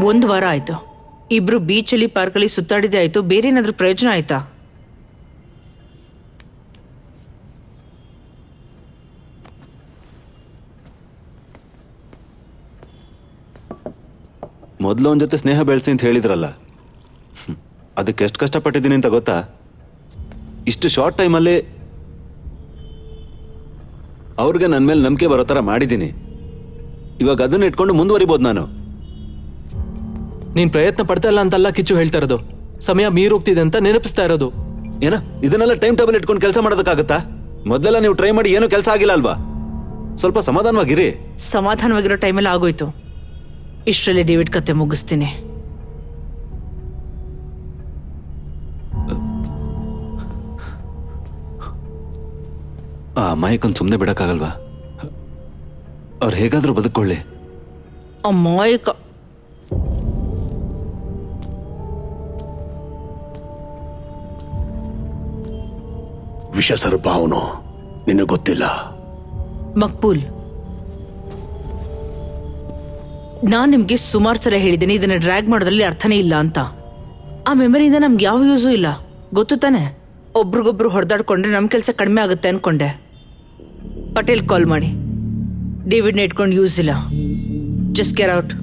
1 ವಾರ ಆಯ್ತು. ಇಬ್ರು ಬೀಚಲ್ಲಿ ಪಾರ್ಕಲ್ಲಿ ಸುತ್ತಾಡಿದೆ ಆಯ್ತು, ಬೇರೆ ಏನಾದ್ರೂ ಪ್ರಯೋಜನ ಆಯ್ತಾ? ಮೊದಲು ಅವನ ಜೊತೆ ಸ್ನೇಹ ಬೆಳೆಸಿ ಅಂತ ಹೇಳಿದ್ರಲ್ಲ, ಅದಕ್ಕೆ ಎಷ್ಟು ಕಷ್ಟಪಟ್ಟಿದ್ದೀನಿ ಅಂತ ಗೊತ್ತಾ? ಇಷ್ಟು ಶಾರ್ಟ್ ಟೈಮಲ್ಲಿ ಅವ್ರಿಗೆ ನನ್ನ ಮೇಲೆ ನಂಬಿಕೆ ಬರೋ ಥರ ಮಾಡಿದ್ದೀನಿ. ಇವಾಗ ಅದನ್ನ ಇಟ್ಕೊಂಡು ಮುಂದುವರಿಬೋದು ನಾನು. ನೀನ್ ಪ್ರಯತ್ನ ಪಡ್ತಾ ಇಲ್ಲ ಅಂತಲ್ಲ ಕಿಚ್ಚು ಹೇಳ್ತಾ ಇರೋದು, ಸಮಯ ಮೀರೋಗ್ತಿದೆ ಅಂತ ನೆನಪಿಸ್ತಾ ಇರೋದು. ಏನ ಇದನ್ನೆಲ್ಲ ಟೈಮ್ ಟೇಬಲ್ ಇಟ್ಕೊಂಡು ಕೆಲಸ ಮಾಡೋದಕ್ಕಾಗತ್ತಾ? ಮೊದಲೆಲ್ಲ ನೀವು ಟ್ರೈ ಮಾಡಿ ಏನೂ ಕೆಲಸ ಆಗಿಲ್ಲ ಅಲ್ವಾ? ಸ್ವಲ್ಪ ಸಮಾಧಾನವಾಗಿರಿ. ಸಮಾಧಾನವಾಗಿರೋ ಟೈಮಲ್ಲಿ ಆಗೋಯ್ತು. ಇಷ್ಟರಲ್ಲಿ ಡೇವಿಡ್ ಕತೆ ಮುಗಿಸ್ತೀನಿ. ಆ ಅಮಾಯಕನ್ ಸುಮ್ಮನೆ ಬಿಡಕ್ಕಾಗಲ್ವಾ? ಅವ್ರು ಹೇಗಾದ್ರೂ ಬದುಕೊಳ್ಳಿ. ಅಮಾಯಕ ವಿಷ ಸರ್ಪ ಅವನು, ನಿನಗೆ ಗೊತ್ತಿಲ್ಲ. ಮಕ್ಬೂಲ್, ನಾನ್ ನಿಮ್ಗೆ ಸುಮಾರು ಸಲ ಹೇಳಿದ್ದೀನಿ ಇದನ್ನ ಡ್ರ್ಯಾಗ್ ಮಾಡೋದ್ರಲ್ಲಿ ಅರ್ಥನೇ ಇಲ್ಲ ಅಂತ. ಆ ಮೆಮರಿಯಿಂದ ನಮ್ಗೆ ಯಾವ ಯೂಸು ಇಲ್ಲ, ಗೊತ್ತು ತಾನೆ? ಒಬ್ರಿಗೊಬ್ರು ಹೊಡೆದಾಡ್ಕೊಂಡ್ರೆ ನಮ್ ಕೆಲಸ ಕಡಿಮೆ ಆಗುತ್ತೆ ಅನ್ಕೊಂಡೆ. ಪಟೇಲ್ ಕಾಲ್ ಮಾಡಿ, ಡೇವಿಡ್ನ ಇಟ್ಕೊಂಡು ಯೂಸ್ ಇಲ್ಲ. Just get out.